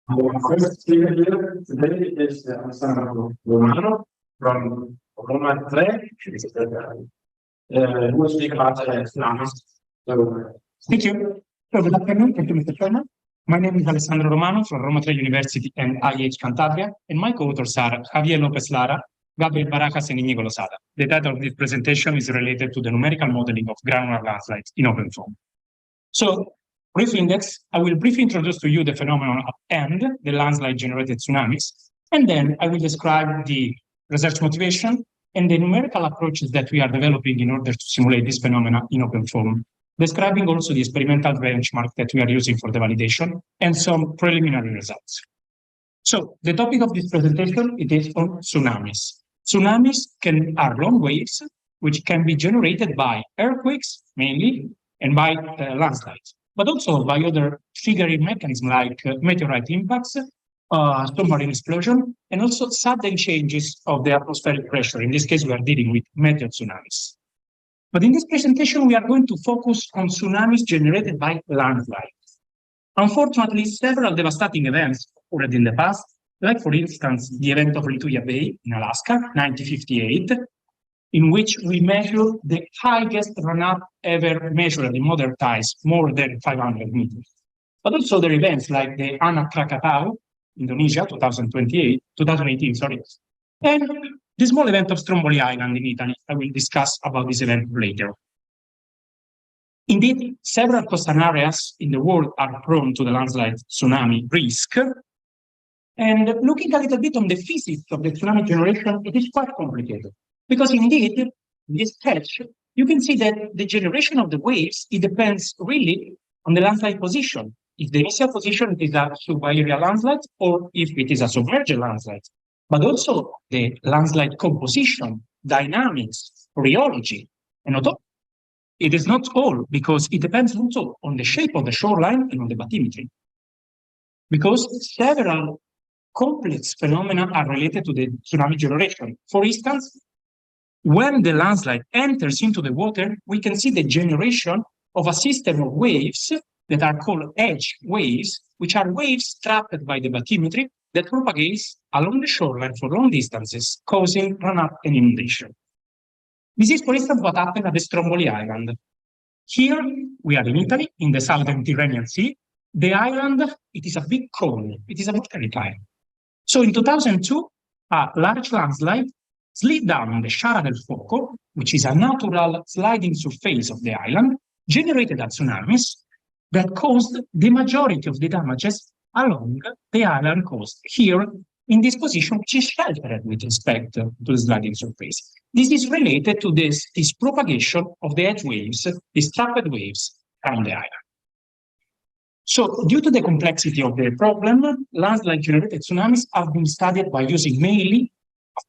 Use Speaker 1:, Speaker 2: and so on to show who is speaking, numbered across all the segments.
Speaker 1: Our first speaker here today is Alessandro Romano from Roma 3, who will speak about tsunamis.
Speaker 2: Thank you. So good afternoon. Thank you, Mr. Chairman. My name is Alessandro Romano from Roma 3 University and IH Cantabria, and my co-authors are Javier Lopez Lara, Gabriel Barajas, and Inigo Losada. The title of this presentation is related to the numerical modeling of granular landslides in OpenFOAM. So, brief index, I will briefly introduce to you the phenomenon and the landslide-generated tsunamis, and then I will describe the research motivation and the numerical approaches that we are developing in order to simulate this phenomena in OpenFOAM, describing also the experimental benchmark that we are using for the validation and some preliminary results. So, the topic of this presentation it is on tsunamis. Tsunamis are long waves which can be generated by earthquakes, mainly, and by landslides, but also by other triggering mechanisms like meteorite impacts, submarine explosion, and also sudden changes of the atmospheric pressure. In this case, we are dealing with meteor tsunamis. But in this presentation, we are going to focus on tsunamis generated by landslides. Unfortunately, several devastating events occurred in the past, like, for instance, the event of Lituya Bay in Alaska, 1958, in which we measure the highest run-up ever measured in modern times, more than 500 meters. But also there are events like the Anak Krakatau, Indonesia, 2018, and the small event of Stromboli Island in Italy. I will discuss about this event later. Indeed, several coastal areas in the world are prone to the landslide tsunami risk. And looking a little bit on the physics of the tsunami generation, it is quite complicated. Because indeed, in this sketch, you can see that the generation of the waves, it depends really on the landslide position. If the initial position is a subaerial landslide or if it is a submerged landslide. But also the landslide composition, dynamics, rheology, and it is not all, because it depends also on the shape of the shoreline and on the bathymetry. Because several complex phenomena are related to the tsunami generation. For instance, when the landslide enters into the water, we can see the generation of a system of waves that are called edge waves, which are waves trapped by the bathymetry that propagates along the shoreline for long distances, causing run-up and inundation. This is, for instance, what happened at the Stromboli Island. Here, we are in Italy, in the southern Tyrrhenian Sea. The island, it is a big cone. It is a volcanic island. So in 2002, a large landslide slid down the Sciara del Fuoco, which is a natural sliding surface of the island, generated a tsunamis that caused the majority of the damages along the island coast. Here, in this position, which is sheltered with respect to the sliding surface. This is related to this propagation of the edge waves, these trapped waves around the island. So, due to the complexity of the problem, landslide-generated tsunamis have been studied by using mainly,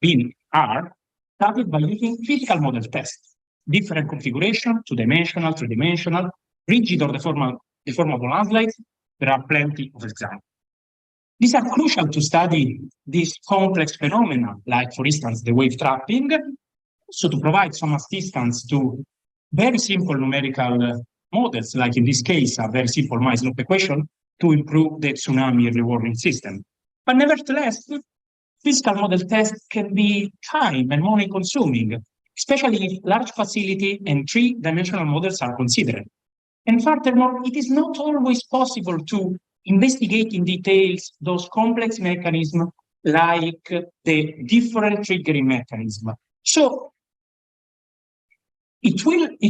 Speaker 2: studied by using physical model tests, different configuration, two-dimensional, three-dimensional, rigid or deformable landslides. There are plenty of examples. These are crucial to study these complex phenomena, like, for instance, the wave trapping, so to provide some assistance to very simple numerical models, like in this case, a very simple Maslow's equation, to improve the tsunami early warning system. But nevertheless, physical model tests can be time and money consuming, especially if large facility and three-dimensional models are considered. And furthermore, it is not always possible to investigate in details those complex mechanisms like the different triggering mechanisms. So it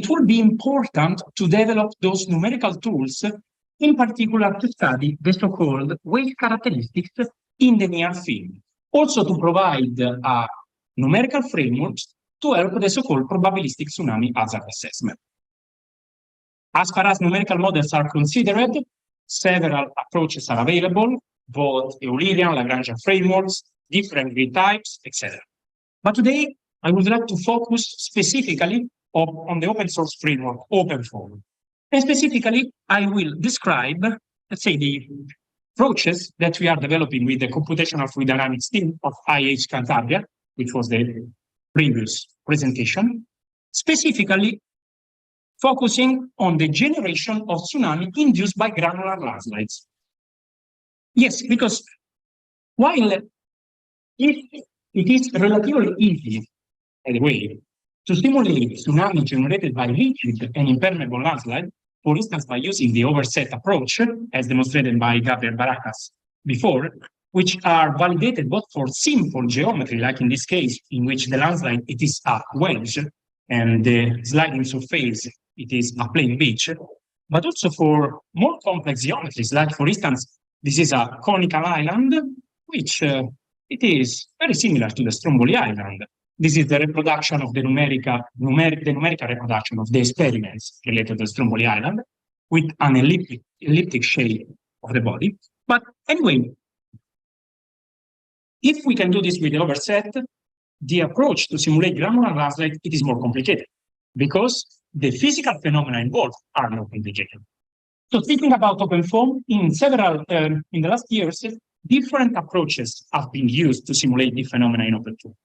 Speaker 2: will be important to develop those numerical tools, in particular to study the so-called wave characteristics in the near field. Also to provide numerical frameworks to help the so-called probabilistic tsunami hazard assessment. As far as numerical models are considered, several approaches are available, both Eulerian, Lagrangian frameworks, different grid types, etc. But today, I would like to focus specifically on the open source framework, OpenFOAM. And specifically, I will describe, let's say, the approaches that we are developing with the computational fluid dynamics team of IH Cantabria, which was the previous presentation, specifically focusing on the generation of tsunami induced by granular landslides. Yes, because while it is relatively easy, by the way, to simulate tsunami generated by rigid and impermeable landslide, for instance, by using the overset approach, as demonstrated by Gabriel Baracas before, which are validated both for simple geometry, like in this case, in which the landslide, it is a wedge, and the sliding surface, it is a plain beach, but also for more complex geometries, like, for instance, this is a conical island, which it is very similar to the Stromboli Island. This is the reproduction of the numerical reproduction of the experiments related to the Stromboli Island with an elliptic shape of the body. But anyway, if we can do this with the overset, the approach to simulate granular landslide, it is more complicated because the physical phenomena involved are more complicated. So thinking about OpenFOAM, in the last years, different approaches have been used to simulate the phenomena in OpenFOAM.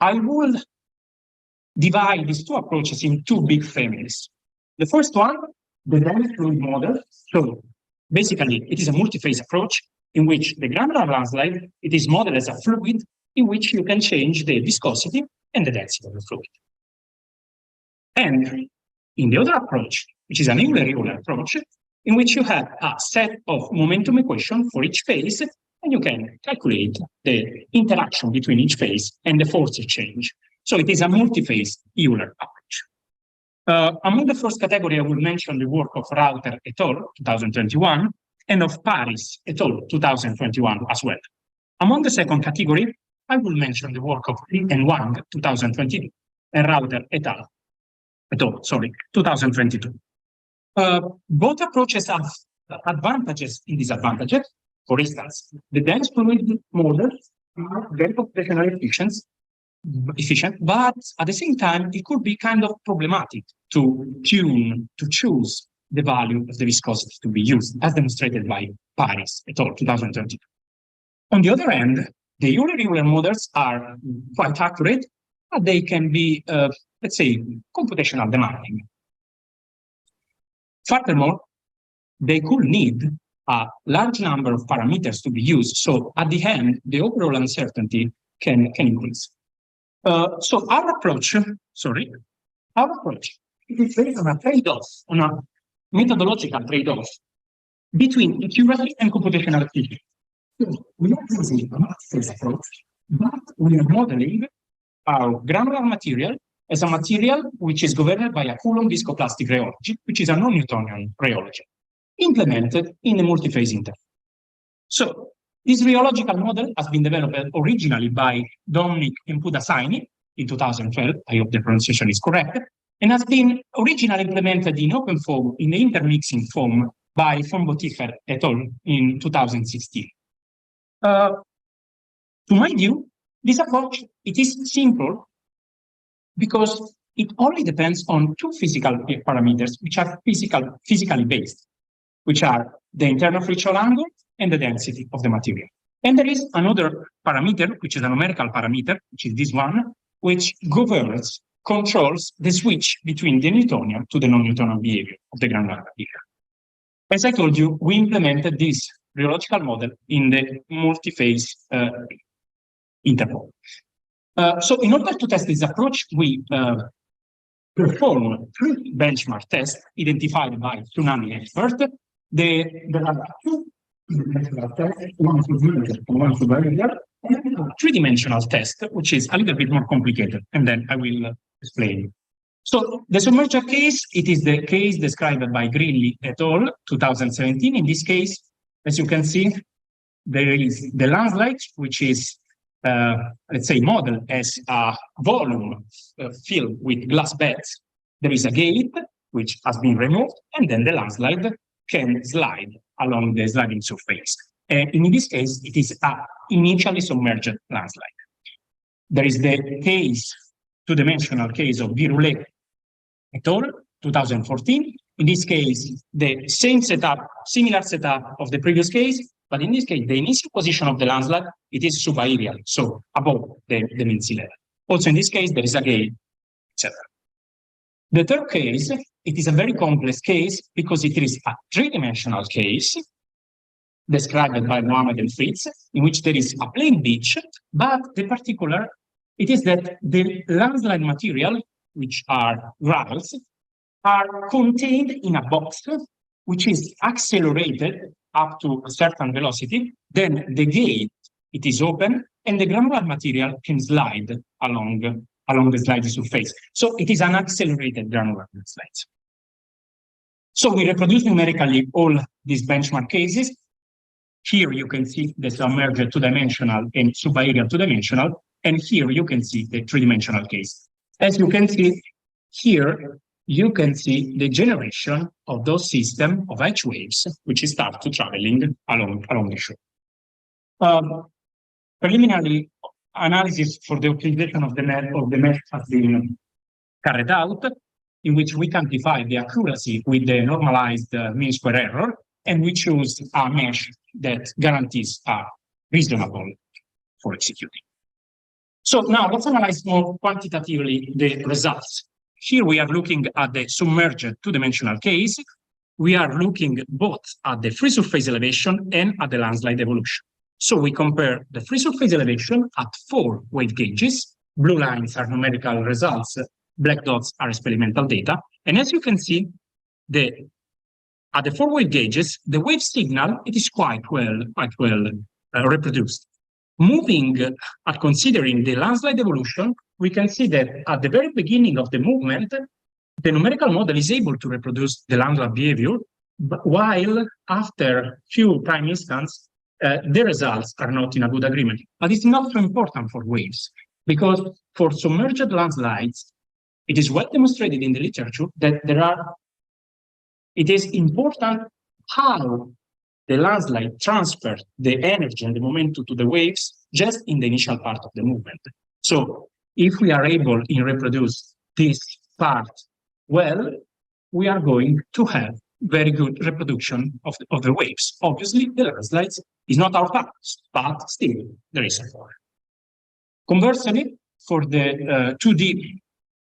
Speaker 2: I will divide these two approaches in two big families. The first one, the dense fluid model. So basically, it is a multi-phase approach in which the granular landslide, it is modeled as a fluid in which you can change the viscosity and the density of the fluid. And in the other approach, which is an Euler-Euler approach, in which you have a set of momentum equations for each phase, and you can calculate the interaction between each phase and the force exchange. So it is a multi-phase Euler approach. Among the first category, I will mention the work of Rauter et al. 2021 and of Paris et al. 2021 as well. Among the second category, I will mention the work of Li and Wang 2022 and Rauter et al. 2022. Both approaches have advantages and disadvantages. For instance, the dense fluid models are very computationally efficient, but at the same time, it could be kind of problematic to choose the value of the viscosity to be used, as demonstrated by Paris et al. 2022. On the other hand, the Euler-Euler models are quite accurate, but they can be, let's say, computational demanding. Furthermore, they could need a large number of parameters to be used. So at the end, the overall uncertainty can increase. So our approach, it is based on a trade-off, on a methodological trade-off between accuracy and computational efficiency. So we are using a math-based approach, but we are modeling our granular material as a material which is governed by a Coulomb viscoplastic rheology, which is a non-Newtonian rheology, implemented in a multi-phase interval. So this rheological model has been developed originally by Dominic Empudasaini in 2012, I hope the pronunciation is correct, and has been originally implemented in OpenFOAM in the intermixing foam by von Botifer et al. In 2016. To my view, this approach, it is simple because it only depends on two physical parameters, which are physically based, which are the internal friction angle and the density of the material. And there is another parameter, which is a numerical parameter, which is this one, which controls the switch between the Newtonian to the non-Newtonian behavior of the granular material. As I told you, we implemented this rheological model in the multi-phase interval. So in order to test this approach, we perform 3 benchmark tests identified by tsunami expert. There are 2 tests, one to variable, and a 3-dimensional test, which is a little bit more complicated, and then I will explain. So the submerger case, it is the case described by Grilli et al. 2017. In this case, as you can see, there is the landslide, which is let's say, modeled as a volume filled with glass beds. There is a gate which has been removed, and then the landslide can slide along the sliding surface. And in this case, it is an initially submerged landslide. There is the case, 2-dimensional case of Viroulet et al. 2014. In this case, the same setup, similar setup of the previous case, but in this case, the initial position of the landslide, it is subaerial, so above the mean sea level. Also in this case, there is a gate, etc. The third case, it is a very complex case because it is a 3-dimensional case. described by Mohammed and Fritz, in which there is a plain beach, but the particular, it is that the landslide material, which are gravels, are contained in a box which is accelerated up to a certain velocity, then the gate, it is open, and the granular material can slide along the slide surface. So it is an accelerated granular slide. So we reproduce numerically all these benchmark cases. Here you can see the submerged two-dimensional and subaerial two-dimensional, and here you can see the three-dimensional case. As you can see here, you can see the generation of those systems of H waves, which start to traveling along the shore. Preliminary analysis for the utilization of the mesh has been carried out, in which we quantify the accuracy with the normalized mean square error, and we choose a mesh that guarantees a reasonable for executing. So now let's analyze more quantitatively the results. Here we are looking at the submerged two-dimensional case. We are looking both at the free surface elevation and at the landslide evolution. So we compare the free surface elevation at 4 wave gauges. Blue lines are numerical results, black dots are experimental data. And as you can see, at the 4 wave gauges, the wave signal, it is quite well reproduced. Moving at considering the landslide evolution, we can see that at the very beginning of the movement, the numerical model is able to reproduce the landslide behavior, but while after few time instants, the results are not in a good agreement. But it's not so important for waves, because for submerged landslides, it is well demonstrated in the literature that it is important how the landslide transfers the energy and the momentum to the waves just in the initial part of the movement. So if we are able to reproduce this part well, we are going to have very good reproduction of the waves. Obviously, the landslides is not our focus, but still there is support. Conversely, for the 2D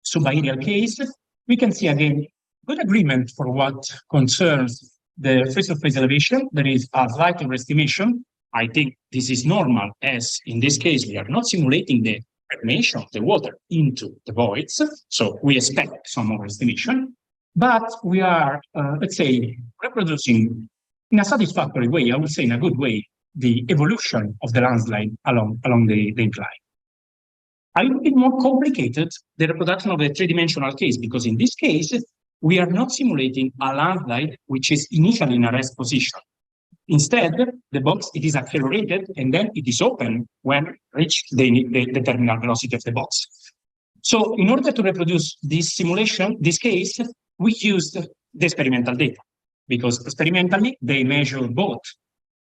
Speaker 2: subaerial case, we can see again good agreement for what concerns the free surface elevation. There is a slight overestimation. I think this is normal, as in this case, we are not simulating the permeation of the water into the voids, so we expect some overestimation, but we are, let's say, reproducing in a satisfactory way, I would say in a good way, the evolution of the landslide along the incline. A little bit more complicated, the reproduction of the three-dimensional case, because in this case, we are not simulating a landslide which is initially in a rest position. Instead, the box, it is accelerated and then it is open when reach the terminal velocity of the box. So in order to reproduce this simulation, this case, we used the experimental data, because experimentally they measure both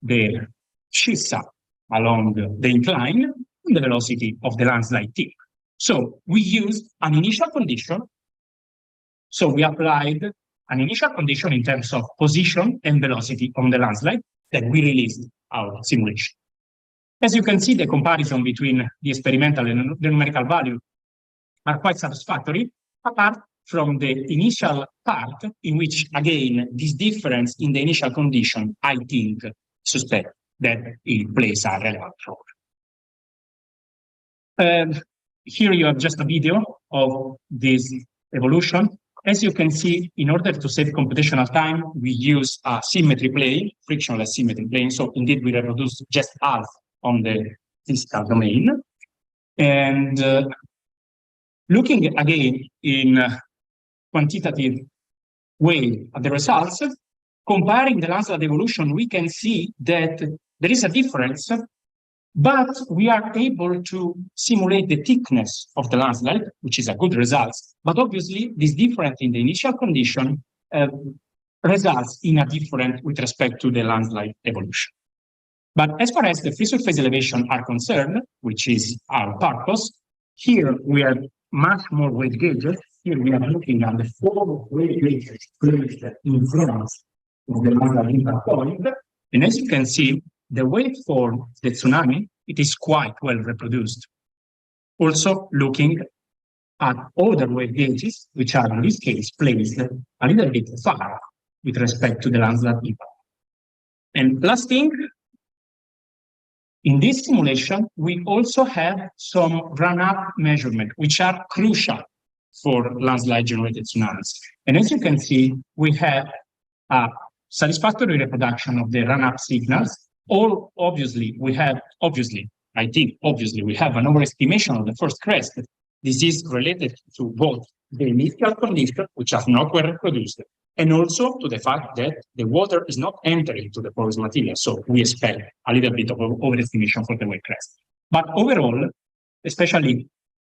Speaker 2: the shissa along the incline and the velocity of the landslide tip. So we used an initial condition. So we applied an initial condition in terms of position and velocity on the landslide that we released our simulation. As you can see, the comparison between the experimental and the numerical value are quite satisfactory, apart from the initial part in which, again, this difference in the initial condition, I think, suspect that it plays a relevant role. Here you have just a video of this evolution. As you can see, in order to save computational time, we use a symmetry plane, frictionless symmetry plane. So indeed, we reproduce just half on the physical domain. And looking again in quantitative way at the results, comparing the landslide evolution, we can see that there is a difference, but we are able to simulate the thickness of the landslide, which is a good result. But obviously, this difference in the initial condition results in a difference with respect to the landslide evolution. But as far as the free surface elevation are concerned, which is our purpose, here we have much more wave gauges. Here we are looking at the 4 wave gauges placed in front of the landslide impact point. And as you can see, the waveform, the tsunami, it is quite well reproduced. Also looking at other wave gauges, which are in this case placed a little bit far with respect to the landslide impact. And last thing, in this simulation, we also have some run-up measurement, which are crucial for landslide-generated tsunamis. And as you can see, we have a satisfactory reproduction of the run-up signals. Or obviously, we have an overestimation of the first crest. This is related to both the initial condition, which has not been reproduced, and also to the fact that the water is not entering to the porous material. So we expect a little bit of overestimation for the wave crest. But overall, especially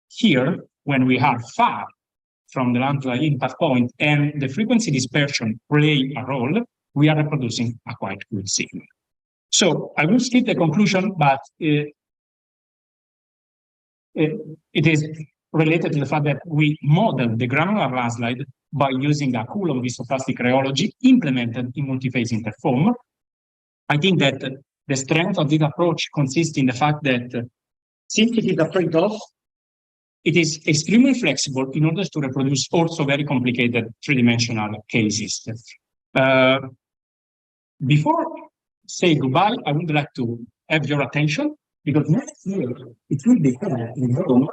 Speaker 2: here, when we are far from the landslide impact point and the frequency dispersion play a role, we are reproducing a quite good signal. So I will skip the conclusion, but it is related to the fact that we model the granular landslide by using a Coulomb viscoplastic rheology implemented in multi-phase interform. I think that the strength of this approach consists in the fact that since it is a trade-off, it is extremely flexible in order to reproduce also very complicated three-dimensional cases. Before say goodbye, I would like to have your attention because next year it will be held in Rome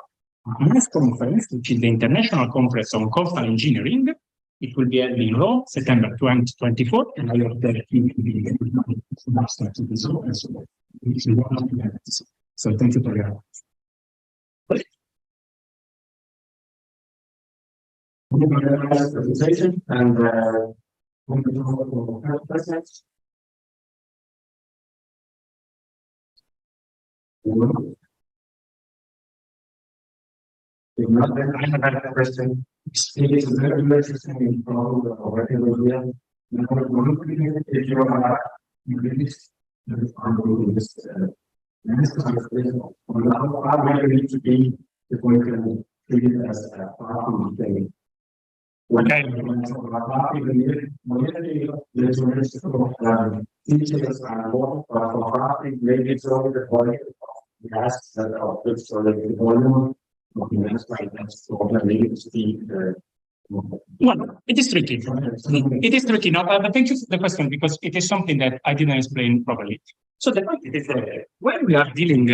Speaker 2: a mass conference, which is the International Conference on Coastal Engineering. It will be held in Rome, September 2024, and I hope that it will be so thank you for your
Speaker 1: presentation and if not, then I have a question. It is very interesting problem of regular here. If you are this how we need to be if we can treat it as a parking thing.
Speaker 2: Okay.
Speaker 1: Teachers are more for parking, maybe it's over the volume of gas that are good for the volume.
Speaker 2: Well, it is tricky. It is tricky. No, but thank you for the question because it is something that I didn't explain properly. So the point is that when we are dealing,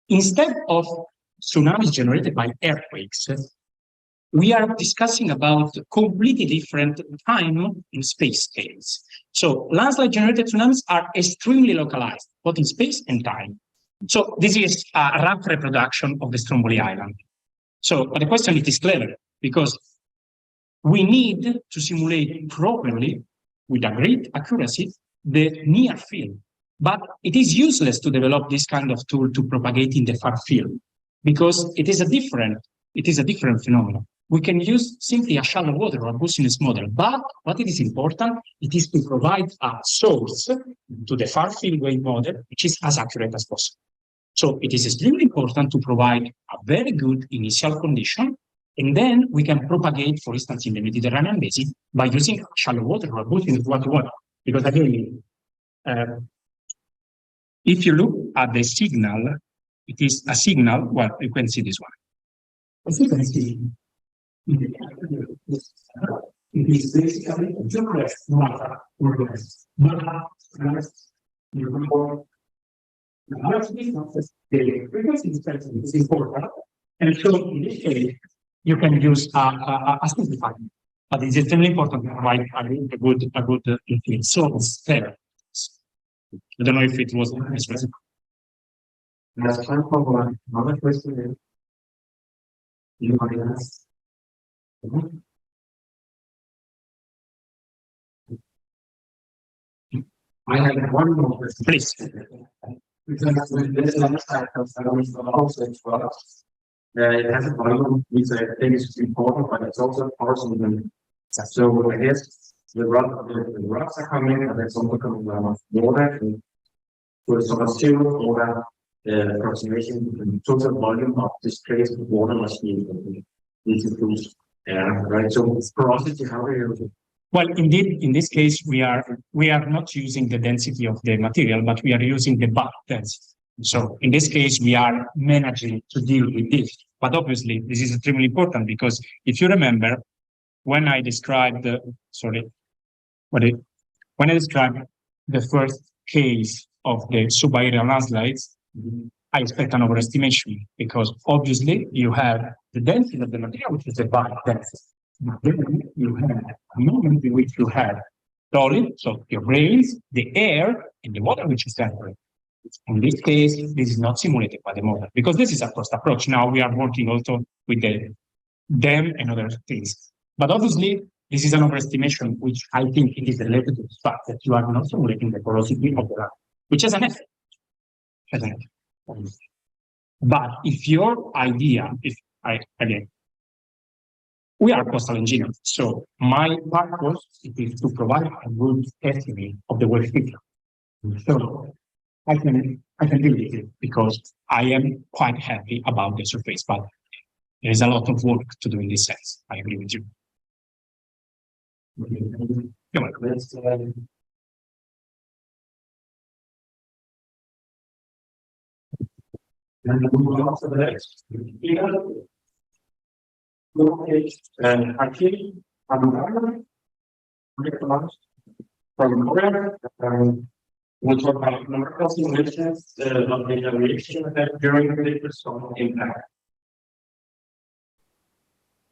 Speaker 2: instead of tsunamis generated by earthquakes, we are discussing about completely different time and space scales. So landslide generated tsunamis are extremely localized, both in space and time. So this is a rough reproduction of the Stromboli Island. So but the question it is clever because we need to simulate properly with a great accuracy the near field. But it is useless to develop this kind of tool to propagate in the far field because it is a different phenomenon. We can use simply a shallow water or a business model, but what it is important, it is to provide a source to the far field wave model, which is as accurate as possible. So it is extremely important to provide a very good initial condition, and then we can propagate, for instance, in the Mediterranean basin by using shallow water or business water. Because again, if you look at the signal, it is a signal, well, you can see this one. As you can see, it is basically just water or gas. The frequency dispersion is important, and so in this case, you can use a simplifier. But it's extremely important to provide a good influence. So it's fair. I don't know if it was expressive.
Speaker 1: There's time for one. Another question. Anybody else? I have one more question.
Speaker 2: Please.
Speaker 1: Because with this landslide consideration for houses for us, it has a volume which I think is important, but it's also partial. So I guess the rocks are coming, and it's also coming down of water. And for some zero water approximation, the total volume of displaced water must be increased. Right. So porosity, how are you?
Speaker 2: Well, indeed, in this case, we are not using the density of the material, but we are using the bulk density. So in this case, we are managing to deal with this. But obviously, this is extremely important because if you remember, when I described the first case of the subaerial landslides, I expect an overestimation because obviously you have the density of the material, which is the bar density. Then you have a moment in which you have solid, so your grains, the air, and the water, which is separate. In this case, this is not simulated by the model because this is a first approach. Now we are working also with the dam and other things. But obviously, this is an overestimation, which I think it is related to the fact that you are not simulating the porosity of the land, which is an effect. But if your idea, again, we are coastal engineers, so my purpose is to provide a good estimate of the wave feature. So I can deal with it because I am quite happy about the surface, but there is a lot of work to do in this sense. I agree with you. Hakim, Hamdani, from Korea, we'll talk about numerical simulations of the aeration during the personnel impact.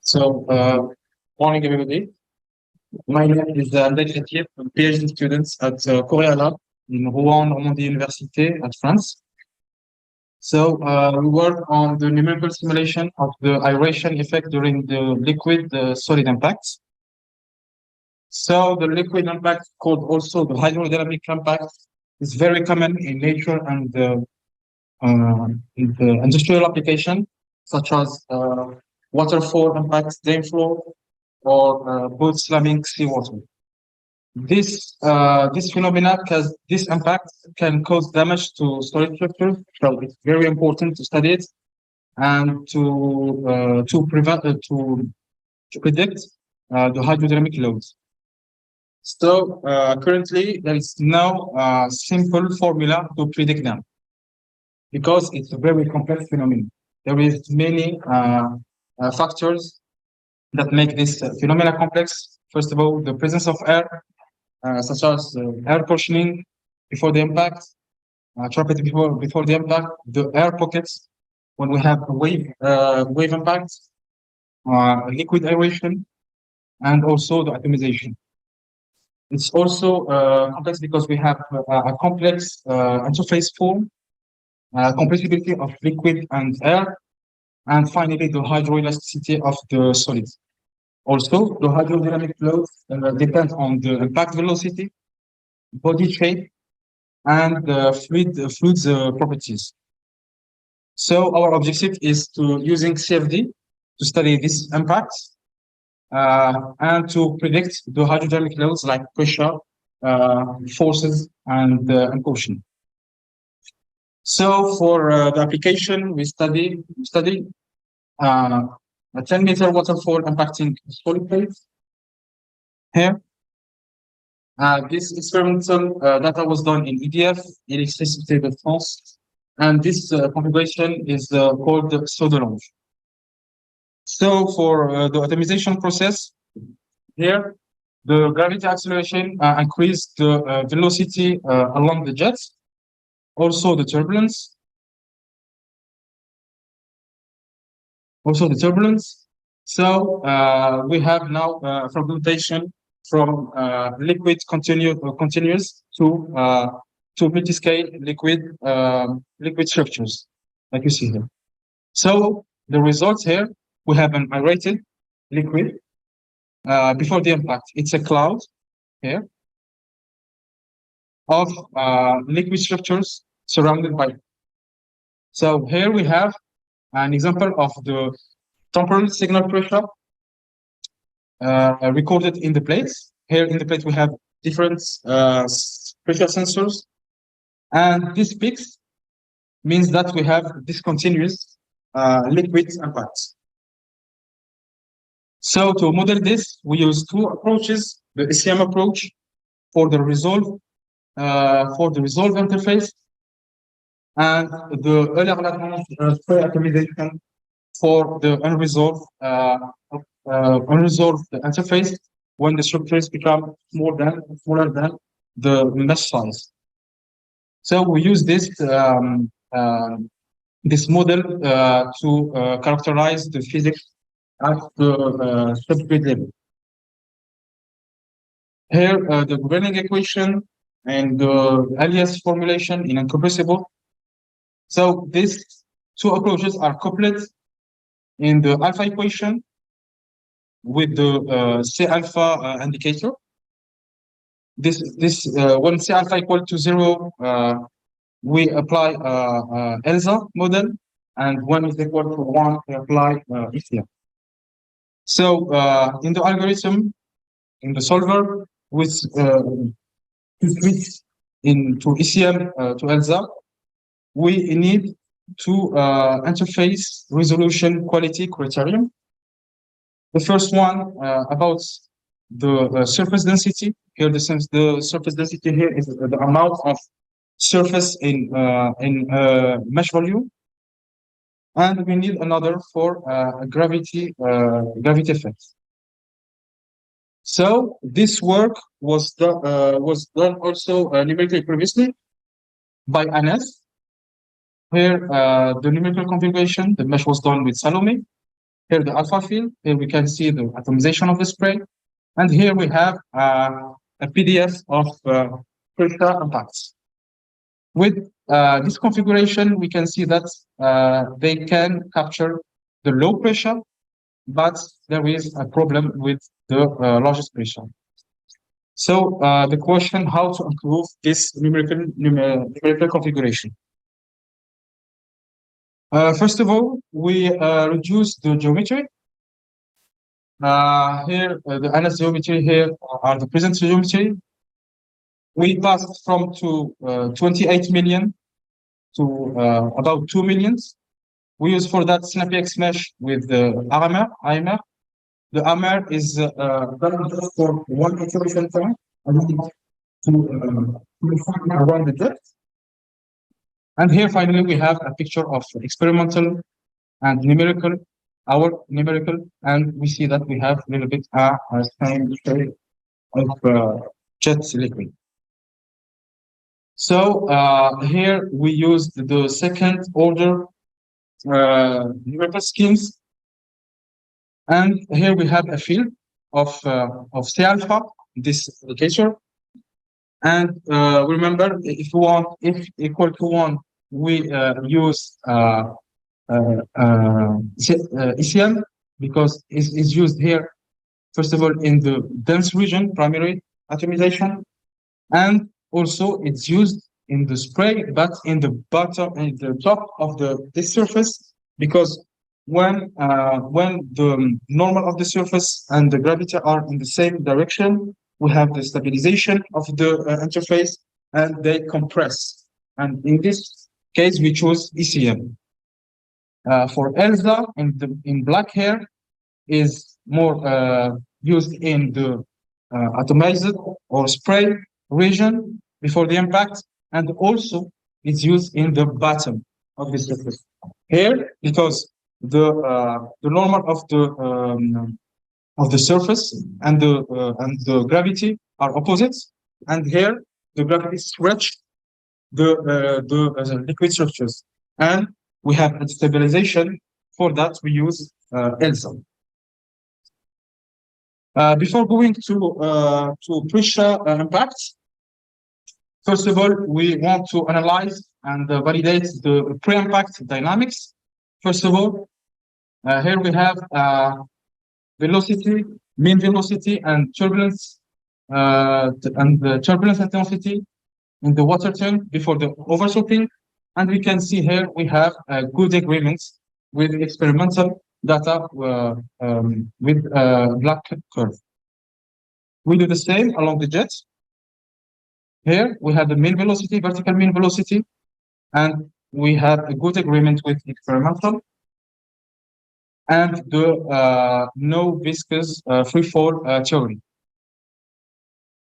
Speaker 3: So, morning everybody. My name is Alessandro, I'm a PhD student at Korea Lab in Rouen, Normandy University at France. So we work on the numerical simulation of the aeration effect during the liquid solid impacts. So the liquid impact, called also the hydrodynamic impact, is very common in nature and in the industrial application, such as waterfall impacts, dam flow, or boat slamming seawater. This phenomena, this impact can cause damage to solid structures, so it's very important to study it and to predict the hydrodynamic loads. So currently there is no simple formula to predict them because it's a very complex phenomenon. There is many factors that make this phenomena complex. First of all, the presence of air, such as air portioning before the impact, trapped before the impact, the air pockets when we have a wave impact, liquid aeration, and also the atomization. It's also complex because we have a complex interface form, compressibility of liquid and air, and finally the hydroelasticity of the solids. Also, the hydrodynamic flows depend on the impact velocity, body shape, and fluid's properties. So our objective is to using CFD to study these impacts and to predict the hydrodynamic loads like pressure, forces, and impulsion. So for the application, we study a 10-meter waterfall impacting solid plates. Here, this experimental data was done in EDF, Electricité de France, and this configuration is called Sodelange. So for the atomization process, here, the gravity acceleration increased the velocity along the jets, also the turbulence. So we have now fragmentation from liquid continuous to multi-scale liquid structures, like you see here. So the results here, we have an aerated liquid before the impact. It's a cloud here of liquid structures surrounded by. So here we have an example of the temporal signal pressure recorded in the plates. Here in the plate we have different pressure sensors, and this peaks means that we have discontinuous liquid impacts. So to model this, we use two approaches: the SCM approach for the resolve interface, and the Euler-Lagrange pre-atomization for the unresolved interface when the structures become smaller than the mesh size. So we use this this model to characterize the physics at the subgrid level. Here, the governing equation and the alias formulation in incompressible. So these two approaches are coupled in the alpha equation with the C alpha indicator. This when C alpha equal to 0, we apply ELSA model, and when is equal to 1, we apply ECM. So in the algorithm, in the solver, with to switch into ECM to ELSA, we need to interface resolution quality criterion. The first one about the surface density. Here, the surface density here is the amount of surface in mesh volume, and we need another for gravity effect. So this work was done also numerically previously by Anas. Here, the numerical configuration, the mesh was done with Salome. Here, the alpha field. Here, we can see the atomization of the spray. And here we have a PDF of pressure impacts. With this configuration, we can see that they can capture the low pressure, but there is a problem with the largest pressure. So the question, how to improve this numerical configuration? First of all, we reduce the geometry. Here, the Anas geometry here are the present geometry. We passed from 28 million to about 2 million. We use for that SnappyX mesh with the AMR. The AMR is done for one iteration time to refine around the depth. And here, finally, we have a picture of experimental and numerical, our numerical, and we see that we have a little bit a same shade of jet liquid. So here we used the second order numerical schemes, and here we have a field of C alpha, this indicator. And remember, if we want, if equal to 1, we use ECM, because it's used here, first of all, in the dense region, primary atomization, and also it's used in the spray, but in the bottom, in the top of this surface, because when the normal of the surface and the gravity are in the same direction, we have the stabilization of the interface, and they compress. And in this case, we choose ECM. For ELSA, in black here, is more used in the atomized or spray region before the impact, and also it's used in the bottom of the surface. Here, because the normal of the surface and the gravity are opposites, and here the gravity stretch the liquid structures, and we have a stabilization. For that, we use ELSA. Before going to pressure impacts, first of all, we want to analyze and validate the pre-impact dynamics. First of all, here we have velocity, mean velocity, and turbulence, and the turbulence intensity in the water tank before the oversoaking. And we can see here we have good agreements with experimental data with black curve. We do the same along the jet. Here we have the mean velocity, vertical mean velocity, and we have a good agreement with experimental, and the no viscous free fall theory.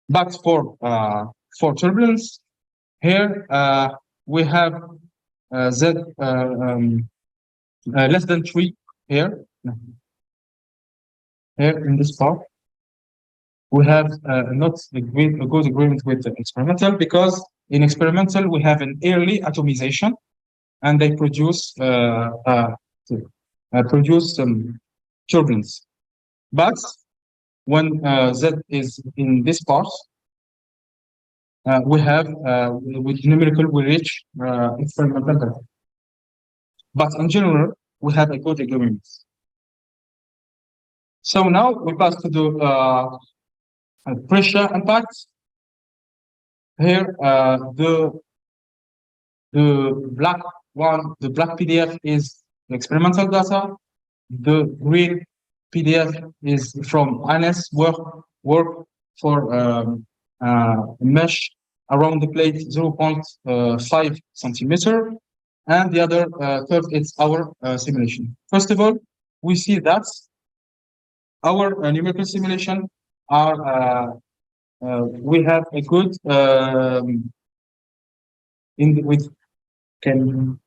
Speaker 3: But for turbulence, here we have Z less than 3 here in this part. we have not a good agreement with the experimental, because in experimental we have an early atomization, and they produce turbulence. But when Z is in this part, we have with numerical we reach experimental. But in general, we have a good agreement. So now we pass to the pressure impact. Here, the black one, the black PDF is experimental data. The green PDF is from INS work for mesh around the plate 0.5 centimeter, and the other curve is our simulation. First of all, we see that our numerical simulation are we have a good with can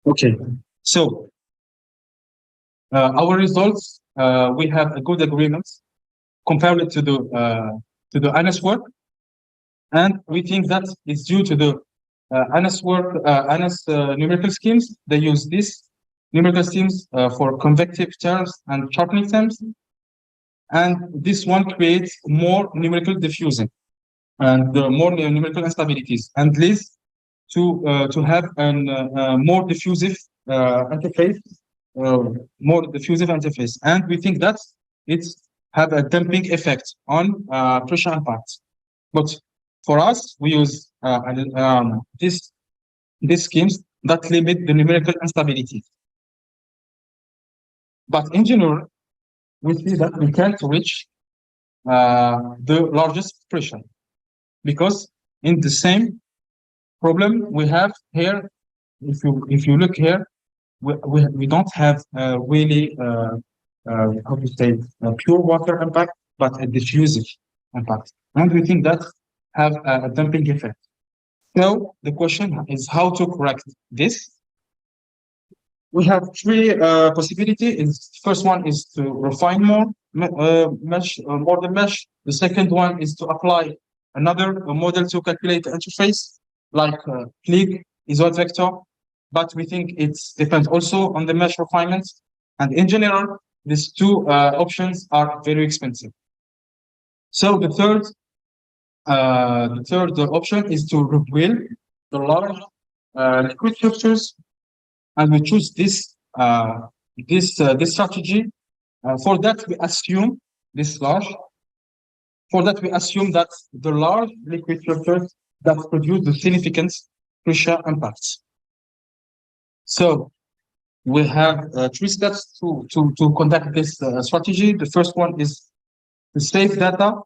Speaker 3: okay, so our results, we have a good agreement compared to the INS work, and we think that it's due to the INS work, INS numerical schemes. They use these numerical schemes for convective terms and sharpening terms, and this one creates more numerical diffusing and more numerical instabilities, and leads to have an more diffusive interface, and we think that it's have a damping effect on pressure impact. But for us, we use these schemes that limit the numerical instability. But in general, we see that we can't reach the largest pressure, because in the same problem we have here, if you look here, we don't have really how to say pure water impact, but a diffusive impact, and we think that have a damping effect. So the question is how to correct this. We have three possibilities. First one is to refine more mesh, more the mesh. The second one is to apply another model to calculate the interface, like Klieg, isoid vector. But we think it depends also on the mesh refinements. And in general, these two options are very expensive. So the third option is to rebuild the large liquid structures, and we choose this strategy. For that, we assume this large. For that, we assume that the large liquid structures that produce the significant pressure impacts. So we have three steps to conduct this strategy. The first one is to save data,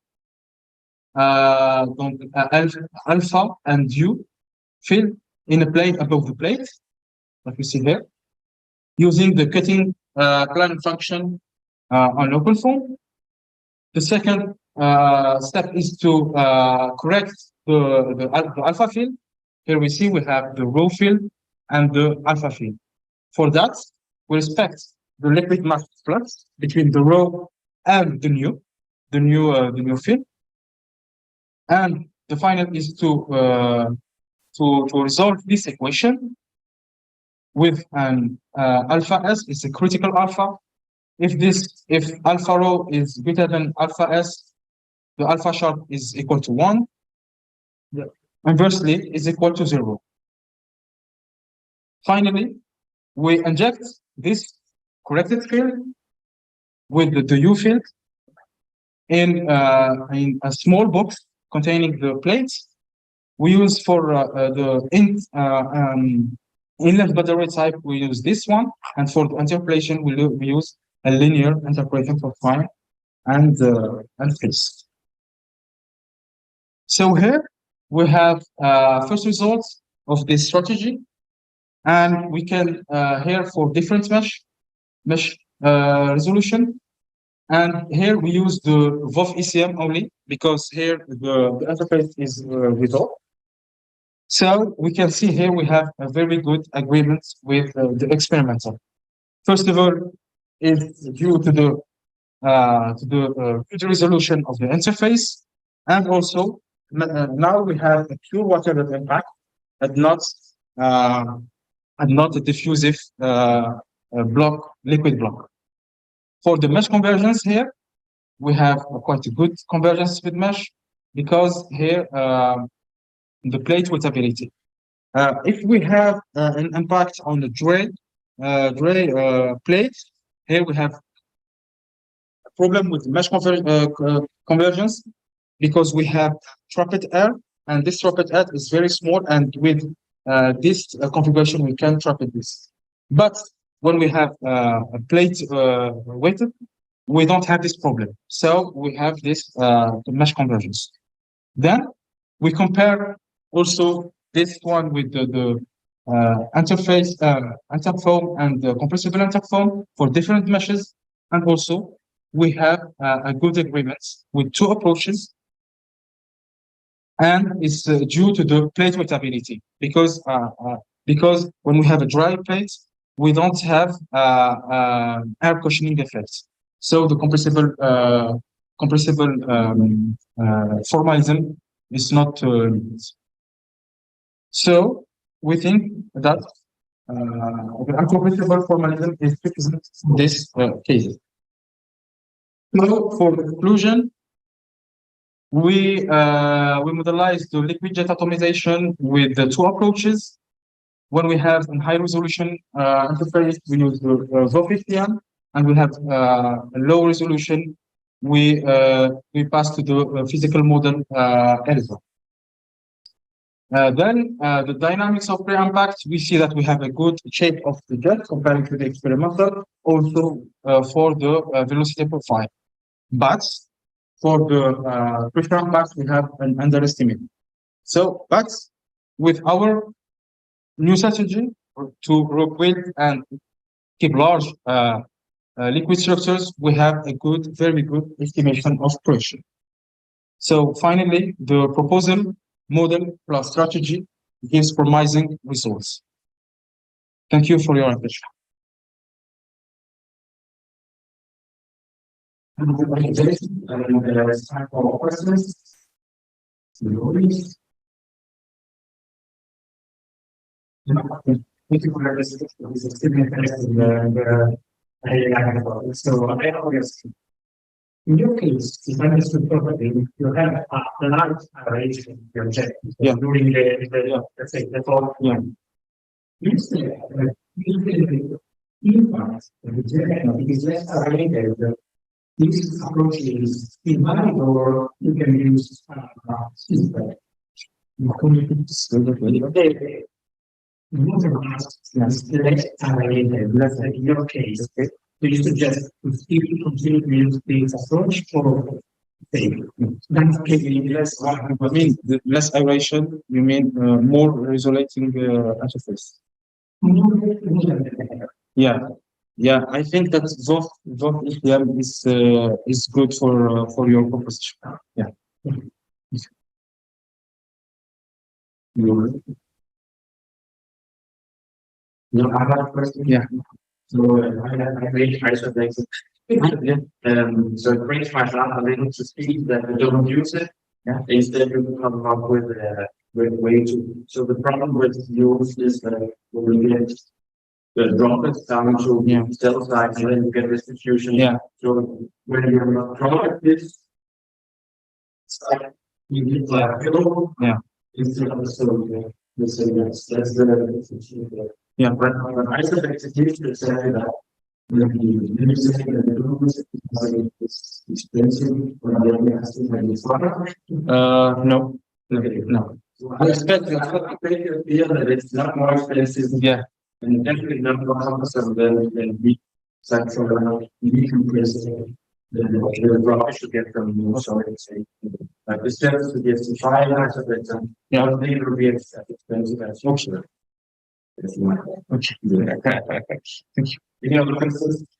Speaker 3: alpha and U fill in a plane above the plate, like you see here, using the cutting plan function on OpenFOAM. The second step is to correct the alpha field. Here we see we have the rho field and the alpha field. For that, we respect the liquid mass flux between the rho and the new field. And the final is to resolve this equation with an alpha s is a critical alpha. If alpha rho is greater than alpha s, the alpha sharp is equal to 1. Inversely, is equal to 0. Finally, we inject this corrected field with the U field in a small box containing the plates. We use for the inlet battery type, we use this one, and for the interpolation, we use a linear interpolation for fine and face. So here we have first results of this strategy, and we can here for different mesh resolution, And here we use the VOF ECM only because here the interface is resolved. So we can see here we have a very good agreement with the experimental. First of all, is due to the good resolution of the interface, and also now we have a pure water impact and not a diffusive liquid block. For the mesh convergence here, we have quite a good convergence with mesh because here the plate wettability. If we have an impact on the gray plate, here we have a problem with mesh convergence because we have trapped air, and this trapped air is very small, and with this configuration we can trap this. But when we have a plate weighted, we don't have this problem. So we have this mesh convergence. Then we compare also this one with the interface, interfoam and compressible interfoam for different meshes. And also we have a good agreement with two approaches. And it's due to the plate wettability because when we have a dry plate, we don't have air cushioning effects. So the compressible formalism is not so we think that the uncompressible formalism is fixed in this case. So for the conclusion, we modelize the liquid jet atomization with the two approaches. When we have a high resolution interface, we use the VOF, and we have a low resolution. We pass to the physical model ELSA. Then the dynamics of pre-impact, we see that we have a good shape of the jet compared to the experimental, also for the velocity profile. But for the pressure impact, we have an underestimate. So, but with our new strategy to work with and keep large liquid structures, we have a very good estimation of pressure. So finally, the proposal model plus strategy gives promising results. Thank you for your attention.
Speaker 1: There is time for questions. Thank you for this. This is extremely interesting. So I guess in your case, if I understood properly, you have a large aeration project during the let's say the fall.
Speaker 3: Yeah.
Speaker 1: You say that the impact of the jet is less aerated. This approach is invalid, or you can use feedback. Let's say in your case, do you suggest to still continue to use this approach, or that's maybe less?
Speaker 3: I mean, the less aeration, you mean more isolating interface? Yeah, I think that VOF ECM is good for your proposition. Yeah.
Speaker 1: No, I have a question.
Speaker 3: Yeah.
Speaker 1: So I really try to make it. So it brings my lab a little to speed that we don't use it.
Speaker 3: Yeah.
Speaker 1: Instead, you come up with a way to. So the problem with use is that when we get the droplets down to cell size, and then you get this diffusion.
Speaker 3: Yeah.
Speaker 1: So when you're not droplet this, you need a pillow.
Speaker 3: Yeah.
Speaker 1: Instead of the cylinder. That's the.
Speaker 3: Yeah.
Speaker 1: But when I said execution, it said that the music and the blues is expensive for the has to have this product.
Speaker 3: No. No.
Speaker 1: I expect you feel that it's not more expensive.
Speaker 3: Yeah.
Speaker 1: And definitely not more cumbersome than we decompress the rock should get from you. So it's like the steps to get to 5 hours of it. Yeah, they will be expensive as functional. Okay. Thank you. Any other questions?